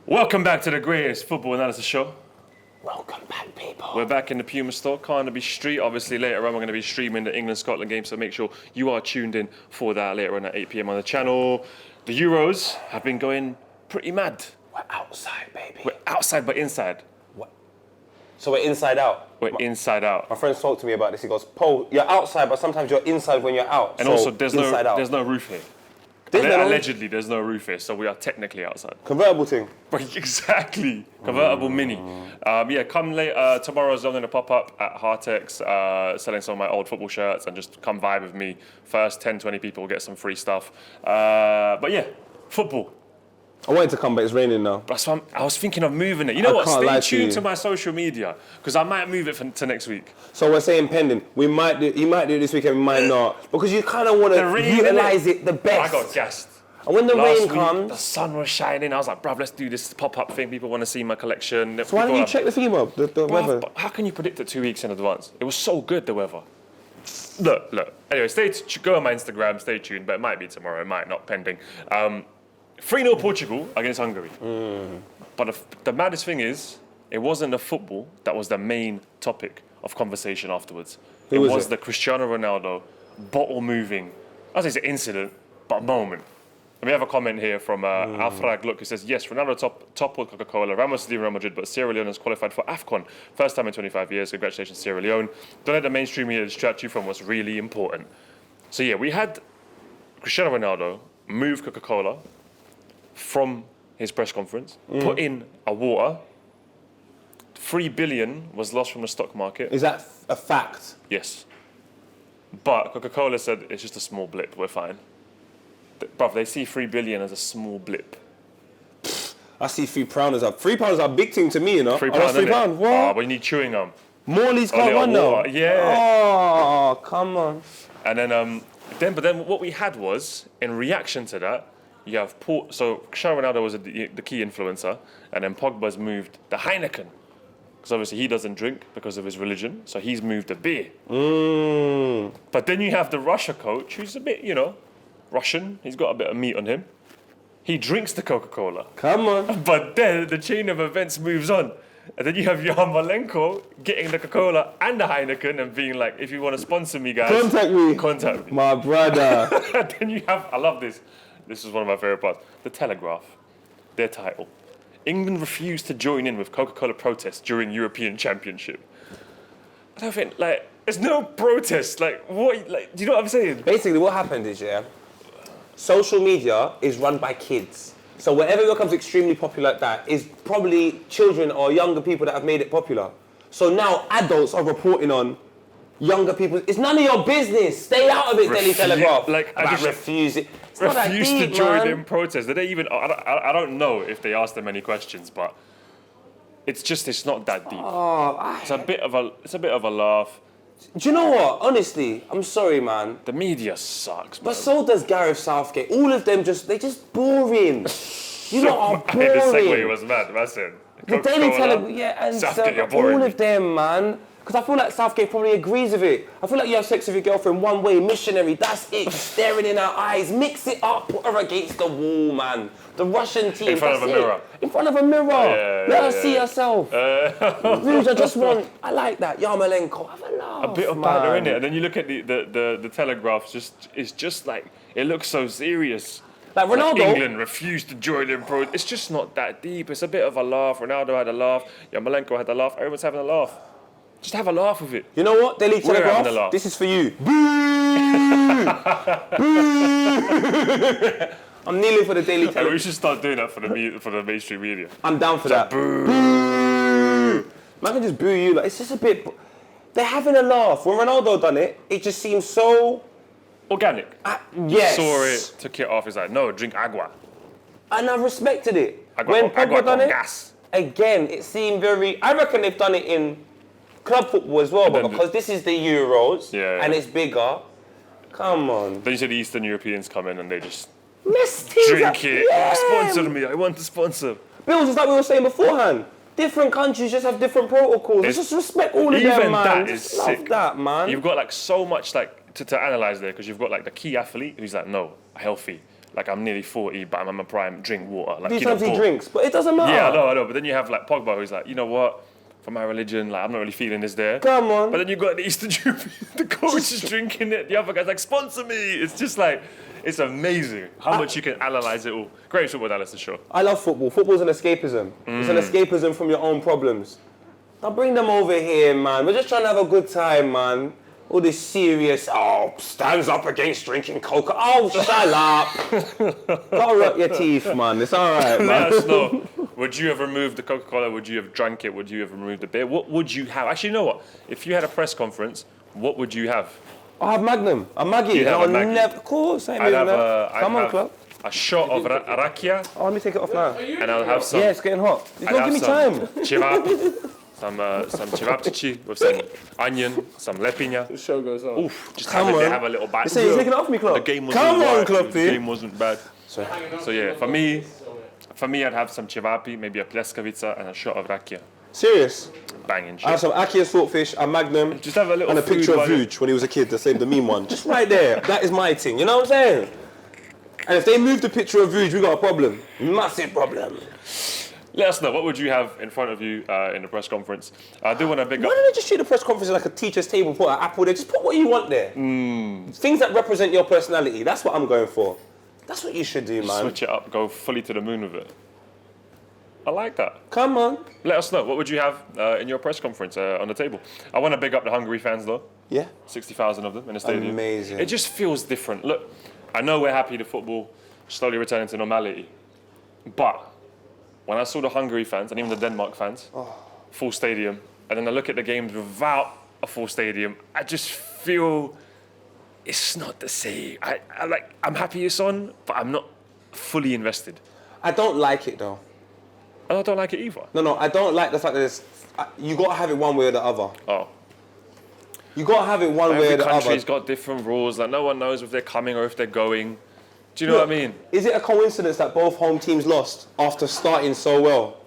Welcome back to the greatest football analysis show. Welcome back, people. We're back in the Puma store, Carnaby Street. Obviously, later on, we're going to be streaming the England-Scotland game, so make sure you are tuned in for that later on at 8 p.m. on the channel. The Euros have been going pretty mad. We're outside, baby. We're outside, but inside. What? So we're inside out? We're inside out. My friend spoke to me about this. He goes, Paul, you're outside, but sometimes you're inside when you're out. And so also, there's no roof here. Allegedly, there's no roof here, so we are technically outside. Convertible thing. Exactly. Convertible mini. Come later. Tomorrow's I'm going to pop up at Hartex, selling some of my old football shirts, and just come vibe with me. First 10, 20 people will get some free stuff. But yeah, football. I wanted to come, but it's raining now. That's why I was thinking of moving it. You know what? Stay tuned to my social media, because I might move it to next week. So we're saying pending. You might do it this weekend, we might not. Because you kind of want to utilise it the best. I got gassed. And when the rain comes... The sun was shining. I was like, bruv, let's do this pop-up thing. People want to see my collection. So why don't you check the theme up, the weather? But how can you predict it 2 weeks in advance? It was so good, the weather. Look. Anyway, go on my Instagram, stay tuned, but it might be tomorrow, it might not, pending. 3-0 Portugal against Hungary. But the maddest thing is, it wasn't the football that was the main topic of conversation afterwards. It was the Cristiano Ronaldo bottle-moving, I say it's an incident, but moment. And we have a comment here from Alfrag Look, who says, yes, Ronaldo toppled Coca Cola, Ramos leaving Real Madrid, but Sierra Leone has qualified for AFCON. First time in 25 years. Congratulations, Sierra Leone. Don't let the mainstream media distract you from what's really important. So yeah, we had Cristiano Ronaldo move Coca Cola from his press conference, put in a water. 3 billion was lost from the stock market. Is that a fact? Yes. But Coca Cola said it's just a small blip, we're fine. Bruv, they see 3 billion as a small blip. I see £3 as £3 is a big thing to me, you know. £3, What? Oh, but you need chewing gum. Morley's can't run now. Yeah. Oh, come on. And then what we had was, in reaction to that, you have so Cristiano Ronaldo was the key influencer, and then Pogba's moved the Heineken. Because obviously he doesn't drink because of his religion, so he's moved a beer. But then you have the Russia coach, who's a bit, Russian. He's got a bit of meat on him. He drinks the Coca-Cola. Come on. But then the chain of events moves on. And then you have Yarmolenko getting the Coca-Cola and the Heineken and being like, if you want to sponsor me, guys, contact me. My brother. Then you have, I love this. This is one of my favorite parts. The Telegraph, their title. England refused to join in with Coca-Cola protests during European Championship. I don't think, there's no protest. What, do you know what I'm saying? Basically, what happened is, social media is run by kids. So wherever it becomes extremely popular like that is probably children or younger people that have made it popular. So now adults are reporting on younger people. It's none of your business. Stay out of it, Daily Telegraph. Refuse it. Refuse to join in protest. Did they even? I don't know if they asked them any questions, but it's not that deep. It's a bit of a laugh. Do you know what? Honestly, I'm sorry, man. The media sucks, man. But so does Gareth Southgate. All of them they're just boring. You know are boring. The segue was mad, listen. The Daily Telegraph, and all of them, man. Because I feel like Southgate probably agrees with it. I feel like you have sex with your girlfriend one way, missionary, that's it. Staring in her eyes, mix it up, put her against the wall, man. The Russian team, in front of a mirror. In front of a mirror. Let her see herself. I like that. Yarmolenko, have a laugh. A bit of banter in it. And then you look at the Telegraph, it's just like, it looks so serious. Like Ronaldo. England refused to join in protest. It's just not that deep. It's a bit of a laugh. Ronaldo had a laugh. Yarmolenko had a laugh. Everyone's having a laugh. Just have a laugh with it. You know what, Daily Telegraph? This is for you. Boo! Boo! I'm kneeling for the Daily Telegraph. We should start doing that for the mainstream media. I'm down for that. Boo! Boo! Man can just boo you. It's just a bit... They're having a laugh. When Ronaldo done it, it just seems so... organic. Yes. Saw it, took it off. He's like, no, drink agua. And I respected it. When Pogba done it, gas. Again, it seemed very... I reckon they've done it in club football as well, but because this is the Euros and it's bigger, come on. Then you said the Eastern Europeans come in and they just drink it. Yeah. Sponsor me, I want to sponsor. Bills, just like we were saying beforehand. Different countries just have different protocols. Let's just respect all of them, man. That is love sick. That, man. You've got so much to analyse there, because you've got the key athlete who's like, no, healthy. like I'm nearly 40, but I'm in my prime, drink water. Like, These times he drinks, but it doesn't matter. Yeah, I know. But then you have like Pogba, who's like, you know what? For my religion, like I'm not really feeling this there. Come on. But then you got the Eastern European, the coach is drinking it. The other guy's like, sponsor me. It's just like, it's amazing how much you can analyze it all. Great football analysis show. I love football. Football's an escapism. It's an escapism from your own problems. Now bring them over here, man. We're just trying to have a good time, man. All this serious, stands up against drinking Coca. Oh, shut up. Gotta rub your teeth, man. It's all right, man. Let us know. Would you have removed the Coca Cola? Would you have drunk it? Would you have removed the beer? What would you have? Actually, you know what? If you had a press conference, what would you have? I have Magnum, a Maggie. You'd have a Maggie. Of course, I'd have Come on, club. a shot of rakia, Oh, let me take it off now. and I'll have some. Yeah, it's getting hot. You I'd don't have give me some time. Cevap, some cevapcici with some onion, some lepinja. The show goes on. Oof, just Come have on. a little bite. You say you're taking it off me, club. The game wasn't Come on, right. club. The game wasn't bad. So yeah, for me, I'd have some cevapi, maybe a pleskavica, and a shot of rakia. Serious? Banging shit. I have some Aki and saltfish, a Magnum, Just have a little and a food picture of while you- Vuj when he was a kid, the meme one. Just right there. That is my thing. You know what I'm saying? And if they move the picture of Vuj, we got a problem. Massive problem. Let us know, what would you have in front of you in the press conference? I do want to big up. Why don't they just treat the press conference like a teacher's table, put an apple there, just put what you want there. Things that represent your personality, that's what I'm going for. That's what you should do, man. Switch it up, go fully to the moon with it. I like that. Come on. Let us know, what would you have in your press conference on the table? I want to big up the Hungary fans though. Yeah. 60,000 of them in the stadium. Amazing. It just feels different. Look, I know we're happy the football slowly returning to normality, but when I saw the Hungary fans and even the Denmark fans, full stadium, and then I look at the games without a full stadium, I just feel it's not the same. I'm happy it's on, but I'm not fully invested. I don't like it though. And I don't like it either. No, I don't like the fact that you got to have it one way or the other. Oh. You got to have it one way or Every the other. country's got different rules. Like no one knows if they're coming or if they're going. Do you know what I mean? Is it a coincidence that both home teams lost after starting so well?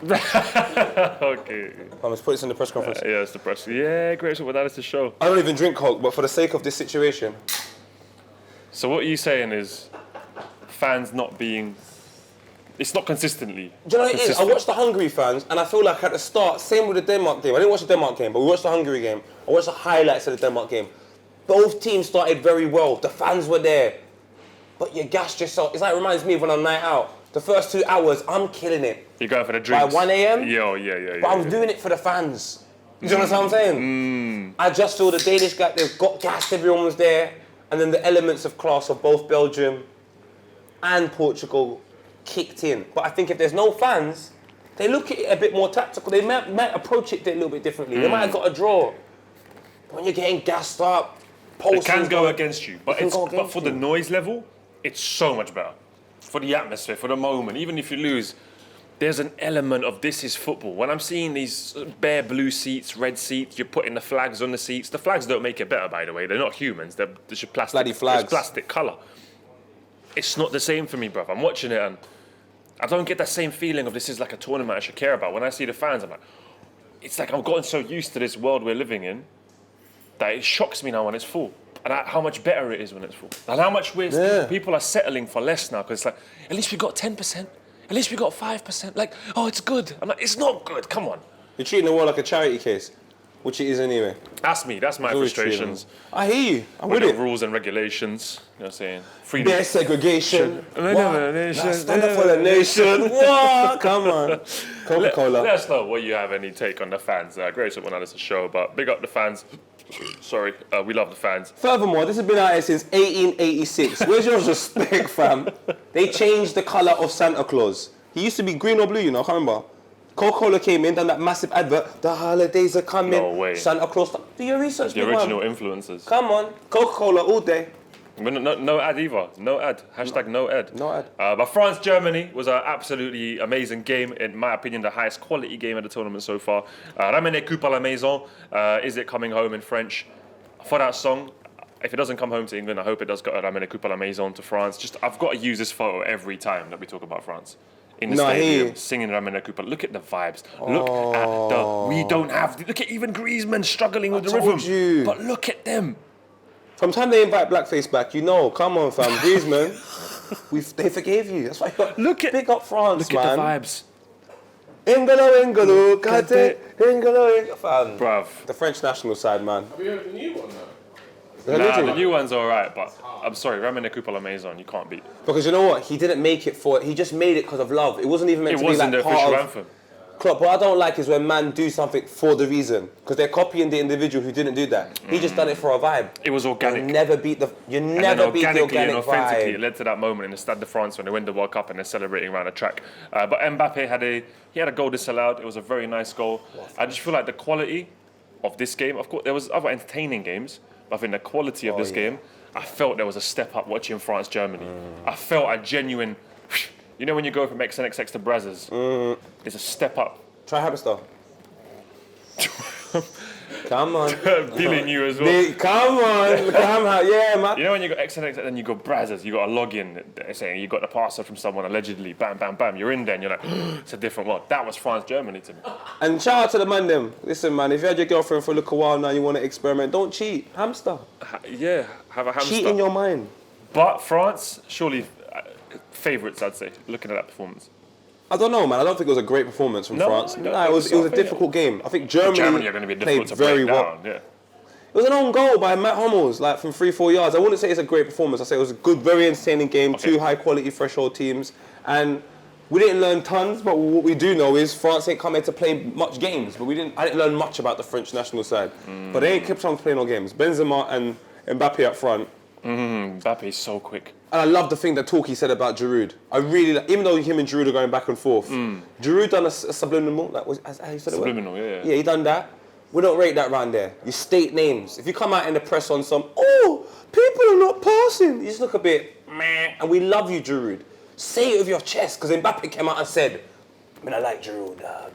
Okay. Let's put this in the press conference. Yeah, it's the press. Yeah, great. So that is the show. I don't even drink Coke, but for the sake of this situation. So what you're saying is fans not being... It's not consistently. Do you know what it is? I consistent. watched the Hungary fans, and I feel like at the start, same with the Denmark game. I didn't watch the Denmark game, but we watched the Hungary game. I watched the highlights of the Denmark game. Both teams started very well. The fans were there. But you gassed yourself. It's like, it reminds me of when I'm night out. The first 2 hours, I'm killing it. You're going for the drinks. By 1 a.m.? Yeah. But I was doing it for the fans. Do you understand what I'm saying? I just saw the Danish guy, they've got gassed, everyone was there. And then the elements of class of both Belgium and Portugal kicked in. But I think if there's no fans, they look at it a bit more tactical. They might approach it a little bit differently. They might have got a draw. But when you're getting gassed up, it can go against you. But, It for the noise level, it's so much better. For the atmosphere, for the moment, even if you lose, there's an element of this is football. When I'm seeing these bare blue seats, red seats, you're putting the flags on the seats. The flags don't make it better, by the way. They're not humans. They're just plastic. Bloody flags. It's plastic colour. It's not the same for me, bruv. I'm watching it and I don't get that same feeling of this is like a tournament I should care about. When I see the fans, I'm like, it's like I've gotten so used to this world we're living in that it shocks me now when it's full. And how much better it is when it's full. And how much people are settling for less now. Because it's like, at least we got 10%. At least we got 5%. Like, oh, it's good. I'm like, it's not good. Come on. You're treating the world like a charity case, which it is anyway. That's me. That's my Always frustrations. I hear you. I'm With with the it. rules and regulations. You know what I'm saying? Freedom. There's segregation. What? What? Stand up for the nation. What? Come on. Coca Cola. Let us know what you have any take on the fans. Great someone on this show, but big up the fans. Sorry, we love the fans. Furthermore, this has been out here since 1886. Where's your respect, fam? They changed the colour of Santa Claus. He used to be green or blue, you know, I can't remember. Coca Cola came in, done that massive advert. The holidays are coming. No way. Santa Claus. Do your research, The big original man. influencers. Come on. Coca Cola all day. No ad either. No ad. Hashtag no ad. No ad. But France-Germany was an absolutely amazing game. In my opinion, the highest quality game of the tournament so far. Ramenez coupe à la maison. Is it coming home in French? For that song, if it doesn't come home to England, I hope it does go Ramenez coupe à la maison to France. I've got to use this photo every time that we talk about France. In the stadium, singing Ramenez coupe. Look at the vibes. Look at the... We don't have... Look at even Griezmann struggling with the rhythm. You. But look at them. From the time they invite Blackface back, you know, come on, fam, Griezmann, they forgave you. That's why you got big up France, Look man. at the vibes. N'Golo, Kante, N'Golo, fam. Bruv. The French national side, man. Have you heard the new one though? Nah, the new one's alright, but I'm sorry, Ramon Coupe la Maison, you can't beat. Because you know what? He didn't make it for it. He just made it because of love. It wasn't even meant It to be wasn't like the part official of anthem. Klopp. What I don't like is when man do something for the reason. Because they're copying the individual who didn't do that. He just done it for a vibe. It was organic. You never beat the And organic and authentically, it vibe. led to that moment in the Stade de France when they win the World Cup and they're celebrating around the track. But Mbappe had a goal disallowed. It was a very nice goal. I just feel like the quality of this game, of course, there was other entertaining games, but I think the quality of this game, I felt there was a step up watching France-Germany. I felt a genuine, you know when you go from XNXX to Brazzers, it's a step up. Try Hamster. Come on. Billing you as well. Come on. Yeah, man. You know when you got XNX and then you got Brazzers, you got a login saying you got the password from someone allegedly, bam, bam, bam, you're in there and you're like, it's a different world. That was France-Germany to me. And shout out to the man them. Listen, man, if you had your girlfriend for a little while now, you want to experiment, don't cheat. Hamster. Have a hamster. Cheat in your mind. But France, surely favourites, I'd say, looking at that performance. I don't know, man. I don't think it was a great performance from No, France. I don't Nah, think it was so. a difficult game. I think Germany are going to be played difficult to very break well. down. Yeah. It was an own goal by Matt Hummels, like from 3-4 yards. I wouldn't say it's a great performance. I say it was a good, very entertaining game. Okay. Two high-quality threshold teams, and we didn't learn tons. But what we do know is France ain't come here to play much games. But I didn't learn much about the French national side. But they ain't kept on playing no games. Benzema and Mbappe up front. Mbappe's so quick. And I love the thing that Talkie said about Giroud. I really like, even though him and Giroud are going back and forth, Giroud done a subliminal, like how you said it? Subliminal, yeah. Yeah, he done that. We don't rate that round there. You state names. If you come out in the press on some, people are not passing. You just look a bit, meh. And we love you, Giroud. Say it with your chest, because Mbappe came out and said, I like Giroud, dog.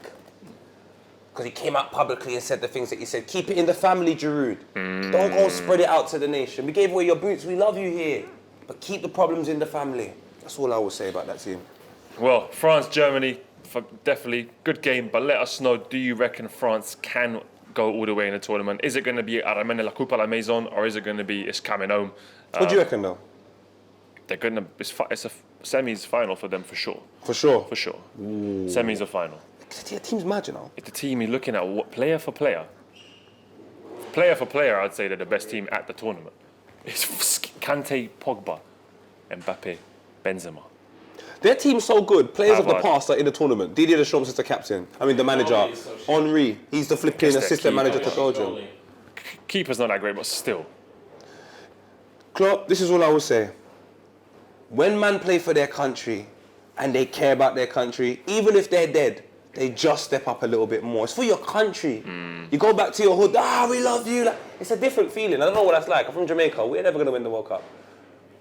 Because he came out publicly and said the things that he said. Keep it in the family, Giroud. Don't go spread it out to the nation. We gave away your boots. We love you here. But keep the problems in the family. That's all I will say about that team. Well, France, Germany, definitely good game. But let us know, do you reckon France can go all the way in the tournament? Is it going to be Ramène la Coupe à la Maison, or is it going to be it's coming home? What do you reckon, though? They're going to. It's a semis final for them for sure. For sure. For sure. Semis or final. The team's mad, you know. If the team you're looking at, what player for player, I'd say they're the best team at the tournament. It's Kante, Pogba, Mbappe, Benzema. Their team's so good. Players of the Hazard. past are in the tournament. Didier Deschamps is the captain. I mean, the manager. Henry is so shit. Henry. He's the flipping Guess they're assistant manager to keeper. Belgium. Keeper's not that great, but still. Klopp, this is all I will say. When man play for their country and they care about their country, even if they're dead, they just step up a little bit more. It's for your country. You go back to your hood, we love you. Like, it's a different feeling. I don't know what that's like. I'm from Jamaica. We're never going to win the World Cup.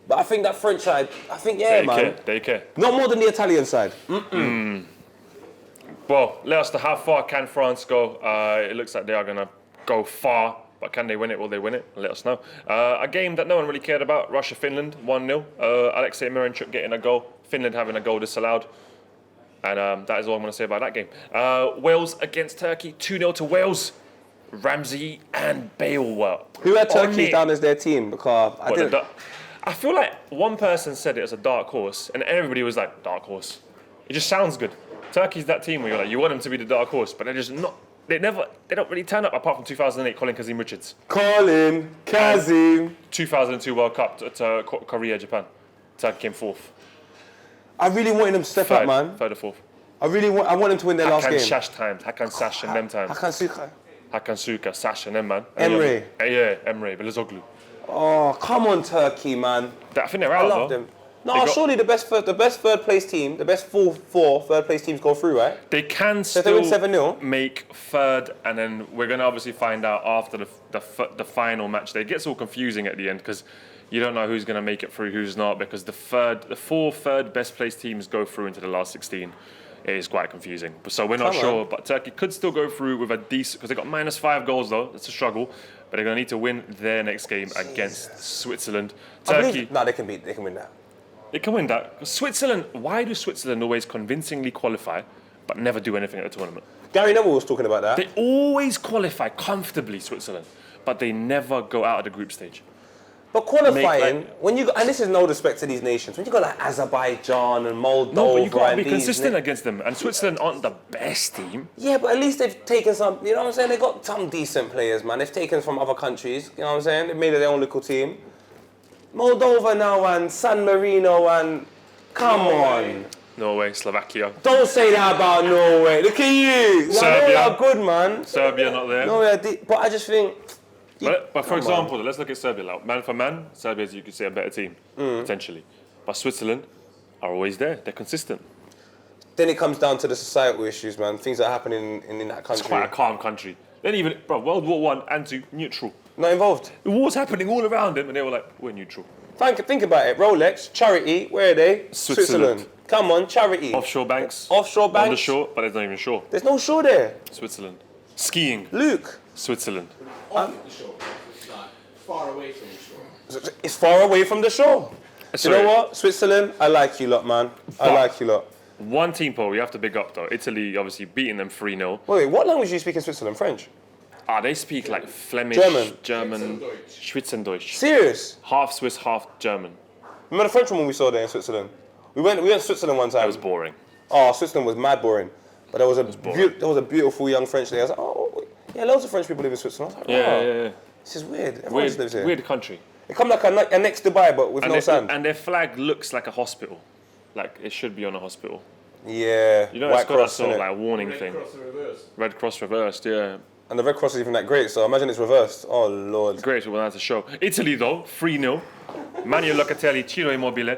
But I think that French side, They care. Not more than the Italian side. Well, let us know, how far can France go? It looks like they are going to go far, but can they win it? Will they win it? Let us know. A game that no one really cared about, Russia-Finland, 1-0. Alexei Miranchuk getting a goal, Finland having a goal disallowed. And that is all I'm going to say about that game. Wales against Turkey, 2-0 to Wales. Ramsey and Bale were Who had on Turkey it. down as their team? Because I feel like one person said it as a dark horse, and everybody was like, dark horse. It just sounds good. Turkey's that team where you're like, you want them to be the dark horse, but they're just not. They don't really turn up apart from 2008, Colin Kazim Richards. Colin, Kazim. 2002 World Cup to Korea, Japan. Turkey came fourth. I really wanted them to step up, man. Third or fourth. I want them to win their last Hakan game. Sash times. Hakan Sash and them times. Hakan Suka. Hakan Suka, Sash and them, man. Emre. Yeah, Emre, Belozoglu. Oh, come on, Turkey, man. I think they're I out, love though. them. No, surely the best third place team, the best four third place teams go through, right? They can if they win still 7-0? make third, and then we're going to obviously find out after the final match. It gets all confusing at the end because you don't know who's going to make it through, who's not, because the four third best placed teams go through into the last 16. It is quite confusing. So we're not sure, but Turkey could still go through with a decent, because they got -5 goals though. It's a struggle, but they're going to need to win their next game against Switzerland. Turkey. No, they can win that. They can win that. Switzerland, why do Switzerland always convincingly qualify but never do anything at the tournament? Gary Neville was talking about that. They always qualify comfortably, Switzerland, but they never go out of the group stage. But qualifying, when you go, and this is no respect to these nations, when you go like Azerbaijan and Moldova, No, but you gotta and be consistent against them. And Switzerland aren't the best team. Yeah, but at least they've taken some. You know what I'm saying? They got some decent players, man. They've taken from other countries. You know what I'm saying? They've made it their own little team. Moldova now and San Marino and come on. Norway, Slovakia. Don't say that about Norway. Look at you. Serbia. Norway are good, man. Serbia not there. Norway, but I just think. But for example, let's look at Serbia. Like, man for man, Serbia is, you could say, a better team, potentially. But Switzerland are always there. They're consistent. Then it comes down to the societal issues, man. Things that are happening in that country. It's quite a calm country. Then even, bro, World War I and II, neutral. Not involved. The war's happening all around them, and they were like, we're neutral. Think about it. Rolex, charity, where are they? Switzerland. Come on, charity. Offshore banks. Offshore banks. On the shore, but there's not even shore. There's no shore there. Switzerland. Skiing. Luke. Switzerland. Off the shore. Like, far away from the shore. It's far away from the shore. Sorry. You know what? Switzerland, I like you lot, man. I like you lot. One team poll we have to big up though. Italy obviously beating them 3-0. Wait, what language do you speak in Switzerland? French? They speak like Flemish, German, Schweizerdeutsch. Serious? Half Swiss, half German. Remember the French woman we saw there in Switzerland? We went to Switzerland one time. That was boring. Oh, Switzerland was mad boring. But there was a beautiful young French lady. I was like, oh, yeah, loads of French people live in Switzerland. I was like, Yeah. This is weird. Everyone just lives here. Weird country. It comes like a next Dubai, but with no sand. And their flag looks like a hospital. Like it should be on a hospital. Yeah. You know, White it's got a Cross, sort of innit? like warning Red thing. Cross reversed. Red Cross reversed, yeah. And the Red Cross is even that great, so imagine it's reversed. Oh, Lord. Great, we'll have to show. Italy though, 3-0. Manuel Locatelli, Ciro Immobile.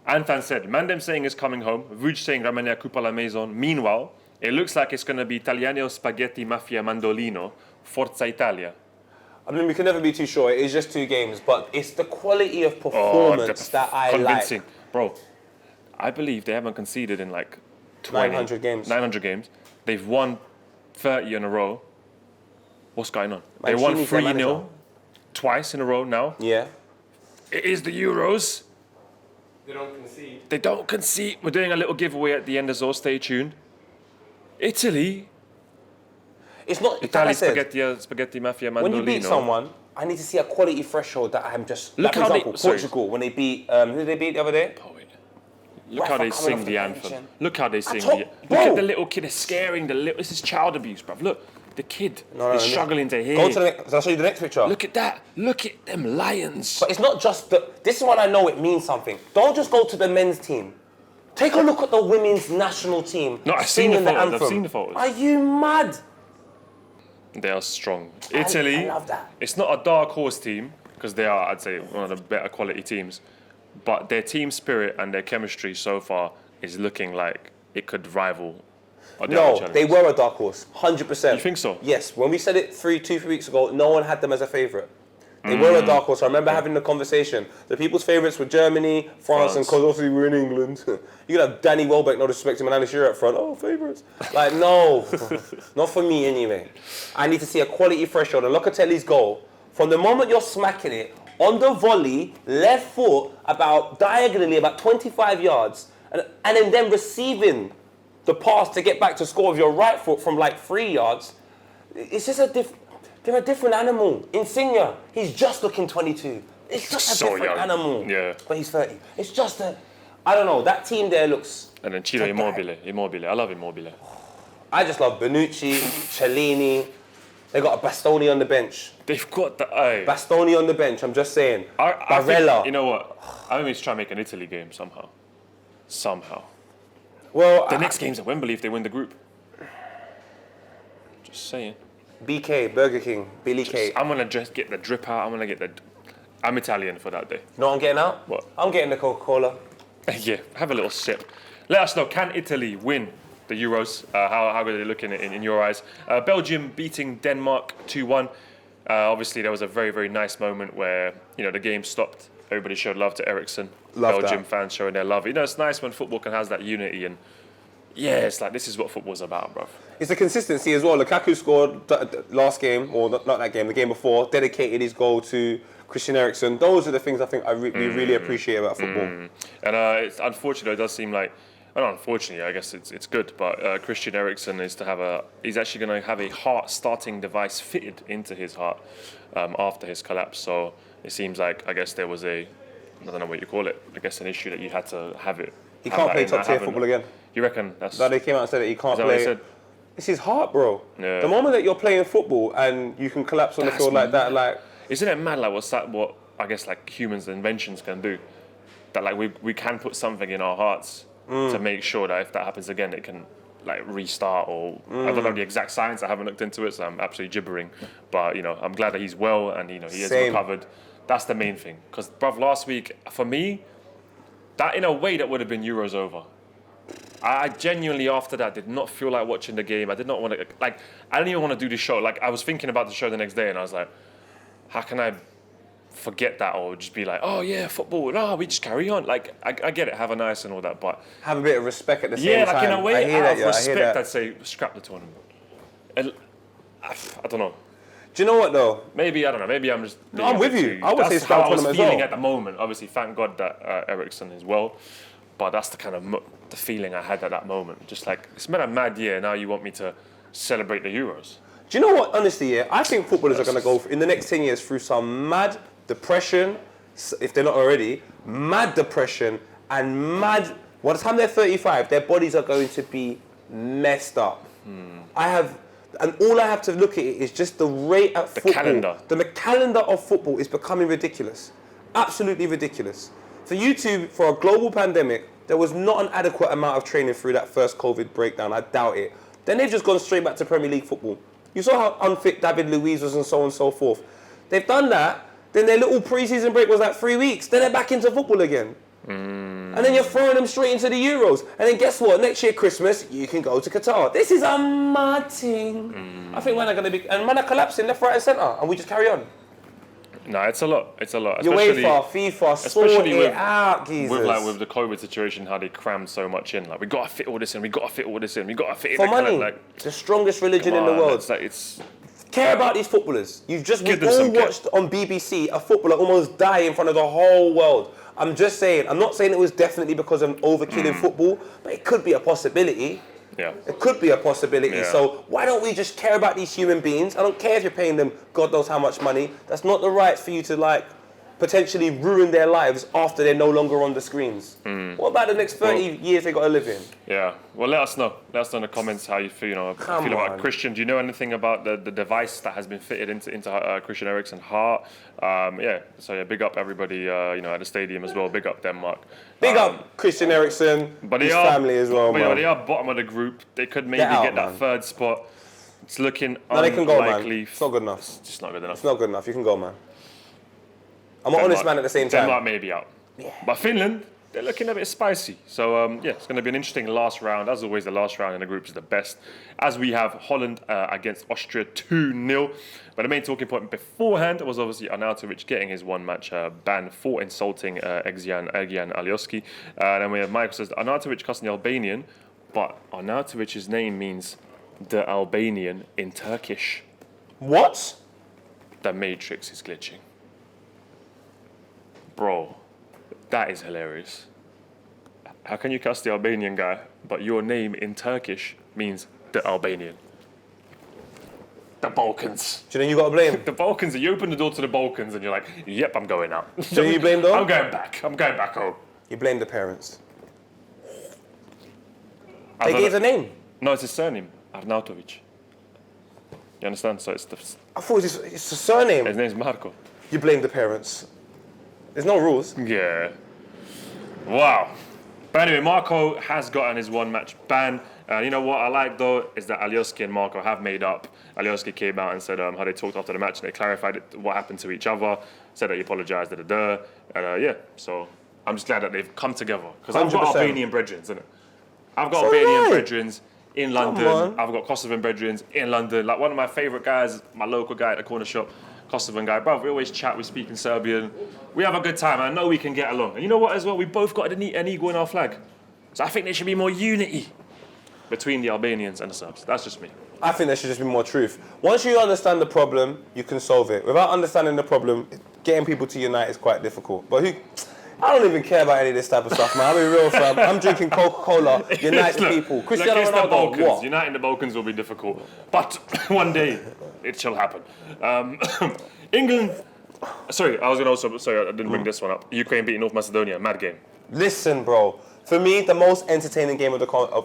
Anton said, Mandem saying is coming home. Vuj saying ramène la coupe à la maison. Meanwhile, it looks like it's going to be Italiano Spaghetti Mafia Mandolino. Forza Italia. I mean, we can never be too sure. It is just 2 games, but it's the quality of performance that I convincing. like. Bro, I believe they haven't conceded in like 20, 900 games. 900 games. They've won 30 in a row. What's going on? They won Mancini's their 3-0 manager. twice in a row now. Yeah. It is the Euros. They don't concede. They don't concede. We're doing a little giveaway at the end as well. Stay tuned. Italy. It's not... Italy like I said, Spaghetti Mafia Mandolino. when you beat someone, I need to see a quality threshold that I'm just... Look like, how for they- example, sorry. Portugal, when they beat... who did they beat the other day? Look how Rafa they coming sing off the the anthem. bench and- Look how they sing told- the... Look bro. at the little kid. They're scaring the little... This is child abuse, bruv. Look, the kid is struggling to hear. Go to the next... I'll show you the next picture. Look at that. Look at them lions. But it's not just the... This is when I know it means something. Don't just go to the men's team. Take a look at the women's national team. No, I've seen the singing photos. I've anthem. seen the photos. Are you mad? They are strong. Italy, I love that. it's not a dark horse team, because they are, I'd say, one of the better quality teams. But their team spirit and their chemistry so far is looking like it could rival the other No, challenges. they were a dark horse. 100%. You think so? Yes. When we said it 3 weeks ago, no one had them as a favourite. They were a dark horse. I remember having the conversation. The people's favourites were Germany, France, and because obviously we're in England. You could have Danny Welbeck, no disrespect to him, and Alan Shearer up front. Oh, favourites. Like, no. Not for me anyway. I need to see a quality threshold. And Locatelli's goal, from the moment you're smacking it, on the volley, left foot, about diagonally, about 25 yards, and then receiving the pass to get back to score with your right foot from like 3 yards, it's just they're a different animal. Insigne, he's just looking 22. It's just a So different young. animal. Yeah. But he's 30. It's just I don't know, that team there looks... And then Ciro Immobile. I love Immobile. I just love Bonucci, Cellini. They got a Bastoni on the bench. They've got the eye. Bastoni on the bench, I'm just saying. I Barella. think, you know what? I think we should try and make an Italy game somehow. Somehow. Well, The next game's at Wembley if they win the group. Just saying. BK, Burger King, Billy K. I'm gonna just get the drip out. I'm Italian for that day. You know what I'm getting out? What? I'm getting the Coca Cola. Yeah, have a little sip. Let us know, can Italy win the Euros? How good are they looking in your eyes? Belgium beating Denmark 2-1. Obviously, there was a very, very nice moment where, the game stopped. Everybody showed love to Eriksen. Love Belgium that. fans showing their love. It's nice when football has that unity, and yeah, it's like, this is what football's about, bruv. It's the consistency as well. Lukaku scored last game, or not that game, the game before, dedicated his goal to Christian Eriksen. Those are the things I think we really appreciate about football. And it's unfortunate, it does seem like, well, not unfortunately, I guess it's good, but Christian Eriksen he's actually going to have a heart starting device fitted into his heart after his collapse. So it seems like, I guess there was I don't know what you call it, I guess an issue that you had to have it. He can't play top tier football again. You reckon that's... That they came out and said that he can't Is that what play. they said? It's his heart, bro. Yeah. The moment that you're playing football and you can collapse on the field like that, like... Isn't it mad, like, what I guess, like, humans' inventions can do? That, like, we can put something in our hearts to make sure that if that happens again, it can, like, restart or... I don't know the exact science, I haven't looked into it, so I'm absolutely gibbering. But, you know, I'm glad that he's well and, you know, he has recovered. That's the main thing. Because, bruv, last week, for me, that, in a way, that would have been Euros over. I genuinely, after that, did not feel like watching the game. I did not want to, like, I didn't even want to do the show. Like, I was thinking about the show the next day, and I was like, how can I forget that or just be like, oh, yeah, football, no, we just carry on. Like, I get it, have a nice and all that, but... Have a bit of respect at the same time. Yeah, like, in a way, out of respect, I I'd say, scrap the tournament. I don't know. Do you know what, though? Maybe, I don't know, maybe I'm just... No, I'm with you. I would say scrap the tournament as well. That's how I was feeling at the moment. Obviously, thank God that Ericsson is well. But that's the kind of the feeling I had at that moment. Just like, it's been a mad year, now you want me to celebrate the Euros. Do you know what, honestly, yeah? I think footballers are going to go, in the next 10 years, through some mad depression, if they're not already, mad depression, and mad... By the time they're 35, their bodies are going to be messed up. And all I have to look at it is just the rate at football. Calendar. The calendar of football is becoming ridiculous. Absolutely ridiculous. For you two, for a global pandemic, there was not an adequate amount of training through that first COVID breakdown. I doubt it. Then they've just gone straight back to Premier League football. You saw how unfit David Luiz was and so on and so forth. They've done that. Then their little pre-season break was like 3 weeks. Then they're back into football again. And then you're throwing them straight into the Euros. And then guess what? Next year, Christmas, you can go to Qatar. This is a mad thing. I think man are going to be... And man are collapsing left, right and centre. And we just carry on. No, it's a lot. It's a lot. UEFA, FIFA, sort it out, Jesus. With the COVID situation, how they crammed so much in. Like, we gotta fit all this in. We gotta fit all this in. We gotta fit it for in. money. Kind of like, the strongest religion in the world. It's care about these footballers. We all watched on BBC a footballer almost die in front of the whole world. I'm just saying. I'm not saying it was definitely because of overkilling football, but it could be a possibility. Yeah. It could be a possibility. Yeah. So why don't we just care about these human beings? I don't care if you're paying them God knows how much money. That's not the right for you to like potentially ruin their lives after they're no longer on the screens. What about the next 30 years they got to live in? Yeah. Well, let us know. Let us know in the comments how you feel. You know, feel about Christian. Do you know anything about the device that has been fitted into Christian Eriksen's heart? Yeah. So yeah, big up everybody. You know, at the stadium as well. Big up Denmark. Big up Christian Eriksen. But his family as well, man. They are bottom of the group. They could maybe get that third spot. It's looking they can go, man. unlikely. It's not good enough. It's just not good enough. It's not good enough. You can go, man. I'm an honest man at the same time. Denmark may be out. Yeah. But Finland, they're looking a bit spicy. So, yeah, it's going to be an interesting last round. As always, the last round in the group is the best. As we have Holland against Austria 2-0. But the main talking point beforehand was obviously Arnautovic getting his one-match ban for insulting Ergyan Alioski. Then we have Michael says, Arnautovic cussing the Albanian, but Arnautovic's name means the Albanian in Turkish. What? The Matrix is glitching. Bro, that is hilarious. How can you cuss the Albanian guy, but your name in Turkish means the Albanian? The Balkans. Do you know you got to blame? The Balkans, you open the door to the Balkans and you're like, yep, I'm going out. So you blame them? I'm going back home. You blame the parents. They gave the name. No, it's his surname, Arnautovic. You understand? So it's I thought it's a surname. His name's Marco. You blame the parents. There's no rules. Yeah. Wow. But anyway, Marco has gotten his one-match ban. You know what I like, though, is that Alioski and Marco have made up. Alioski came out and said how they talked after the match, and they clarified what happened to each other, said that he apologised, and yeah, so I'm just glad that they've come together. Because I've got Albanian brethren, isn't it? I've got Albanian brethren in London. I've got Kosovan brethren in London. Like, one of my favourite guys, my local guy at the corner shop, Kosovan guy, bro, we always chat, we speak in Serbian. We have a good time. I know we can get along. And you know what as well? We both got an eagle in our flag. So I think there should be more unity between the Albanians and the Serbs. That's just me. I think there should just be more truth. Once you understand the problem, you can solve it. Without understanding the problem, getting people to unite is quite difficult. But I don't even care about any of this type of stuff, man. I'll be real, fam. I'm drinking Coca Cola, unites people. Cristiano Ronaldo, what? Uniting the Balkans will be difficult. But one day, it shall happen. England Sorry, I was going to also... Sorry, I didn't bring this one up. Ukraine beating North Macedonia. Mad game. Listen, bro. For me, the most entertaining game of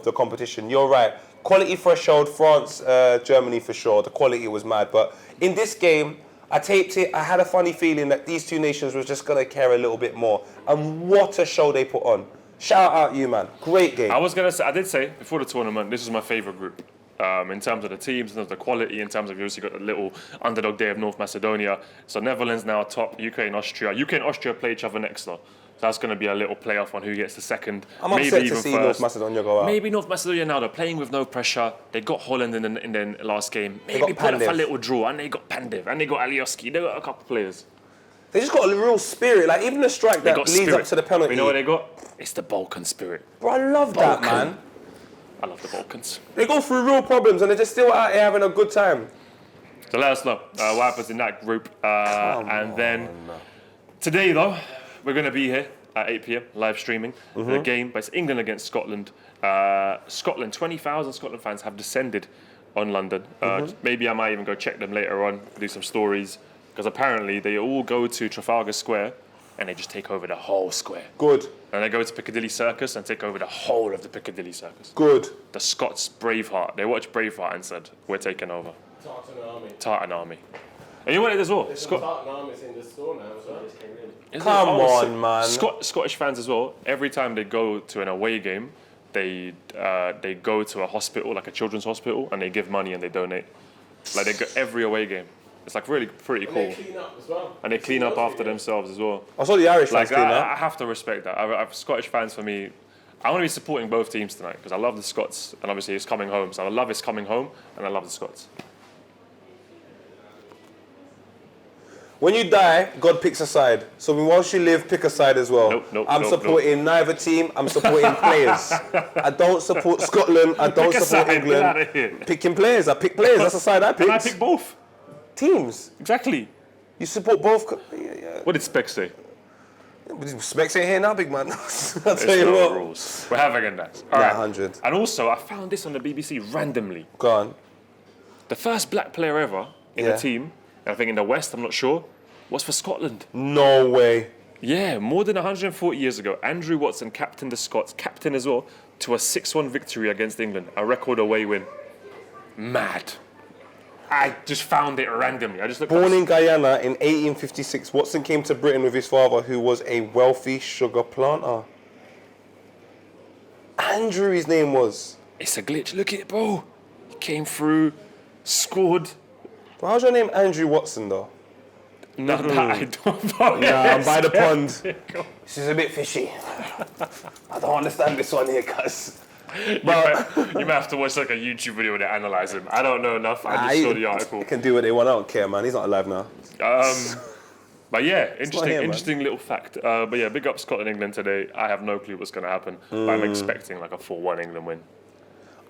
the competition. You're right. Quality threshold, France, Germany for sure. The quality was mad. But in this game, I taped it. I had a funny feeling that these two nations was just going to care a little bit more. And what a show they put on. Shout out you, man. Great game. I did say before the tournament, this was my favourite group. In terms of the teams, in terms of the quality, in terms of you obviously got the little underdog day of North Macedonia. So Netherlands now top, UK and Austria. UK and Austria play each other next though. So that's going to be a little playoff on who gets the second. I'm maybe upset even to see first. North Macedonia go out. Maybe North Macedonia now, they're playing with no pressure. They got Holland in the last game. They Maybe got put up a Pandev. little draw. And they got Pandev. And they got Alioski. They got a couple players. They just got a real spirit. Like, even the strike They that got leads spirit. up to the penalty. You know what they got? It's the Balkan spirit. Bro, I love that, Balkan. man. I love the Balkans. They go through real problems and they're just still out here having a good time. So let us know what happens in that group. And then today, though, we're going to be here at 8 p.m, live streaming the game. But it's England against Scotland. Scotland, 20,000 Scotland fans have descended on London. Maybe I might even go check them later on, do some stories. Because apparently they all go to Trafalgar Square and they just take over the whole square. Good. And they go to Piccadilly Circus and take over the whole of the Piccadilly Circus. Good. The Scots Braveheart. They watched Braveheart and said, we're taking over. Tartan Army. And you want it as well? There's some Tartan armies in the store now as well. Come on, man. Scottish fans as well. Every time they go to an away game, they go to a hospital, like a children's hospital, and they give money and they donate. Like they go every away game. It's like really pretty cool. And they clean up as well. And they clean up after themselves as well. I saw the Irish fans Like clean up. I have to respect that. Scottish fans for me. I want to be supporting both teams tonight because I love the Scots and obviously it's coming home. So I love it's coming home and I love the Scots. When you die, God picks a side. So whilst you live, pick a side as well. Nope, I'm supporting neither team. I'm supporting players. I don't support Scotland. I don't Pick a support side, England. get out of here. Picking players. I pick players. That's the side I picked. And I pick both. Teams. Exactly. You support both. Yeah. What did Specs say? Specs ain't here now, big man. I'll tell There's you no what. rules. We're having that. Yeah, All right. 100. And also, I found this on the BBC randomly. Go on. The first black player ever in Yeah. a team, I think in the West, I'm not sure, was for Scotland. No way. Yeah, more than 140 years ago, Andrew Watson captained the Scots, captain as well, to a 6-1 victory against England, a record away win. Mad. I just found it randomly. I just looked Born in Guyana in 1856, Watson came to Britain with his father, who was a wealthy sugar planter. Andrew, his name was. It's a glitch. Look at it, bro. He came through, scored. But how's your name Andrew Watson, though? No, I don't know. Nah, I'm by the pond. This is a bit fishy. I don't understand this one here, cuz. You might have to watch like a YouTube video where they analyse him. I don't know enough. I just saw the article. Can do what they want. I don't care, man. He's not alive now. But yeah, not here, man. interesting little fact. But yeah, big up Scotland, England today. I have no clue what's going to happen. But I'm expecting like a 4-1 England win.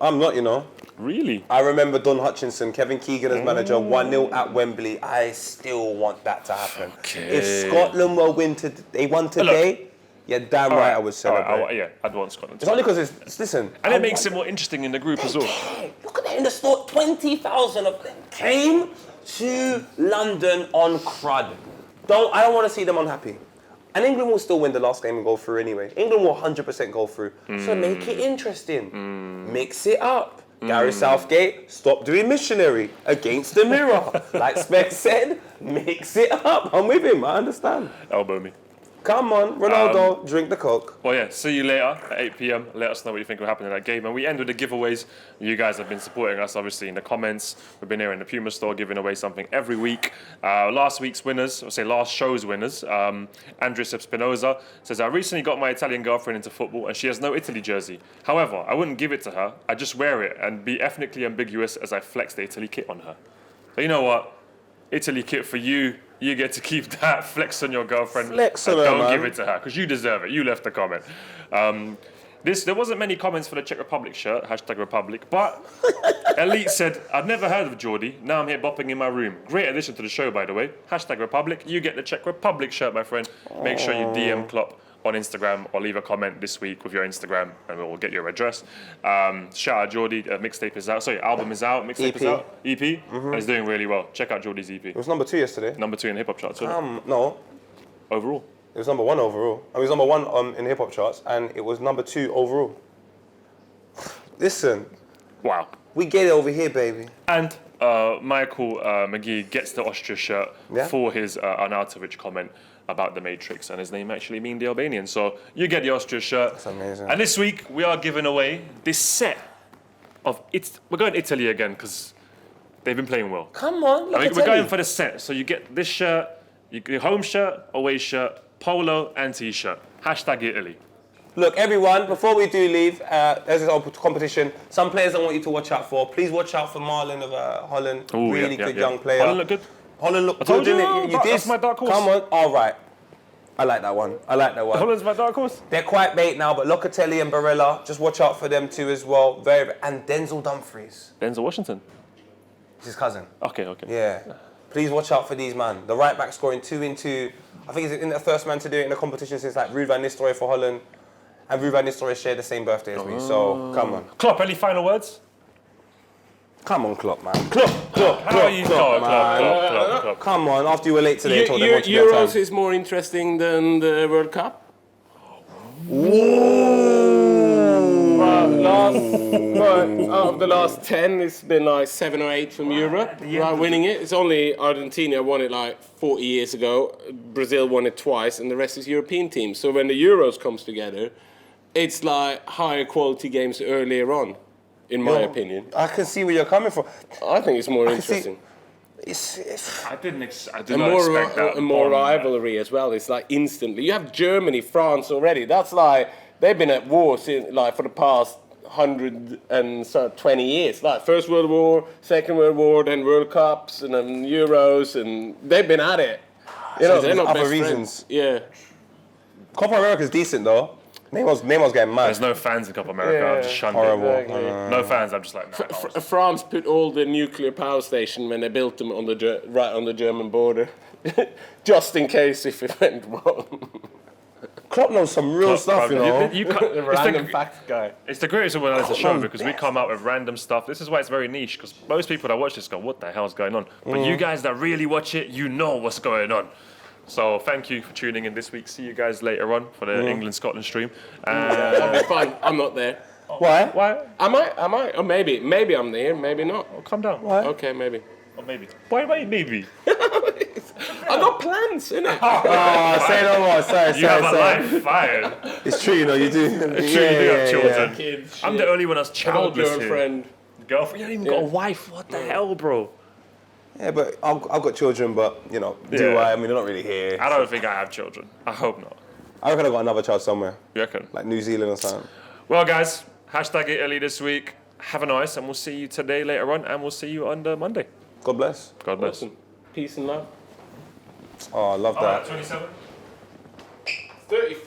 I'm not, you know. Really? I remember Don Hutchinson, Kevin Keegan as manager, 1-0 at Wembley. I still want that to happen. Okay. If Scotland were they won today, yeah, damn right I would celebrate. Yeah, I'd want Scotland. It's only because it's listen. And it makes it more interesting in the group as well. Hey, look at that in the store. 20,000 of them came to London on crud. I don't want to see them unhappy. And England will still win the last game and go through anyway. England will 100% go through. So make it interesting. Mix it up. Gary Southgate, stop doing missionary against the mirror. Like Specs said, mix it up. I'm with him. I understand. Elbow me. Come on, Ronaldo, drink the Coke. Well, yeah, see you later at 8 p.m. Let us know what you think will happen in that game. And we end with the giveaways. You guys have been supporting us, obviously, in the comments. We've been here in the Puma store giving away something every week. Last week's winners, last show's winners, Andres Espinoza says, I recently got my Italian girlfriend into football and she has no Italy jersey. However, I wouldn't give it to her. I just wear it and be ethnically ambiguous as I flex the Italy kit on her. So you know what? Italy kit for you. You get to keep that. Flex on your girlfriend. Flex on her, don't man. give it to her because you deserve it. You left the comment. There wasn't many comments for the Czech Republic shirt, #Republic, but Elite said, I'd never heard of Jordy. Now I'm here bopping in my room. Great addition to the show, by the way. #Republic. You get the Czech Republic shirt, my friend. Make sure you DM Klopp on Instagram or leave a comment this week with your Instagram and we'll get your address. Shout out Jordy, mixtape is out. Sorry, album is out, mixtape is out. EP, and it's doing really well. Check out Jordy's EP. It was number 2 yesterday. Number 2 in hip hop charts, wasn't it? No, Overall. it was number 1 overall. It was number 1 in hip hop charts, and it was number 2 overall. Listen, Wow. we get it over here, baby. And Michael McGee gets the Austria shirt for his Arnautovic comment about the Matrix, and his name actually means the Albanian. So you get the Austria shirt. That's amazing. And this week we are giving away this set of we're going Italy again because they've been playing well. Come on, look at We're going for the set. So you get this shirt, your home shirt, away shirt, polo, and t-shirt. Hashtag Italy. Look, everyone, before we do leave, there's this open competition. Some players I want you to watch out for. Please watch out for Marlon of Holland. Ooh, really yeah, good yeah. young player. Holland look good. Holland looked told good, you, didn't it? You did. that's my dark horse. Come on. All right. I like that one. Holland's my dark horse. They're quite bait now, but Locatelli and Barella, just watch out for them too as well. And Denzel Dumfries. Denzel Washington. It's his cousin. Okay. Yeah. Please watch out for these, man. The right back scoring 2 into, I think he's in the first man to do it in the competition since like Ruud van Nistelrooy for Holland. And Ruud van Nistelrooy shared the same birthday as me, so come on. Klopp, any final words? Come on, Klopp, man. Klopp, How are you? Klopp. Come on, after you were late today, I told them once to be on Euros time. is more interesting than the World Cup. Out of the last 10, it's been like 7 or 8 from Europe, right, winning it. It's only Argentina won it like 40 years ago. Brazil won it twice, and the rest is European teams. So when the Euros comes together, it's like higher quality games earlier on, in my opinion. I can see where you're coming from. I think it's more can see- interesting. I did not expect that. And more rivalry as well. It's like instantly. You have Germany, France already. That's like they've been at war since like for the past 120 years. Like First World War, Second World War, then World Cups, and then Euros, and they've been at it. You know, they're not other best reasons. friends. Yeah. Copa America's decent though. Neymar's getting mad. There's no fans in Copa America. Yeah, I'm just shunned horrible. it. No fans. I'm just like, nah, France put all the nuclear power station when they built them on the right on the German border, just in case if it went wrong. Klopp knows some real stuff, you know. The random facts guy. It's the greatest one as a show because we come out with random stuff. This is why it's very niche because most people that watch this go, what the hell's going on? But you guys that really watch it, you know what's going on. So thank you for tuning in this week. See you guys later on for the England-Scotland stream. That'll be fun. I'm not there. Why? Why? Am I? Or maybe I'm there, maybe not. Oh, calm down. Why? Okay, maybe. Or maybe. Why maybe? I got plans, innit? Oh, say no more. Sorry. You have a life fired. It's true, you know, you do. It's true, you do have children. Kids, I'm the only one that's I got a childless here. girlfriend. Girlfriend? You haven't even got a wife. What the hell, bro? Yeah, but I've got children, but, you know, do Yeah. I? I mean, they're not really here. I don't think I have children. I hope not. I reckon I got another child somewhere, You reckon? like New Zealand or something. Well, guys, hashtag Italy this week. Have a nice, and we'll see you today later on, and we'll see you on the Monday. God bless. God bless. Awesome. Peace and love. Oh, I love that. 27. 34.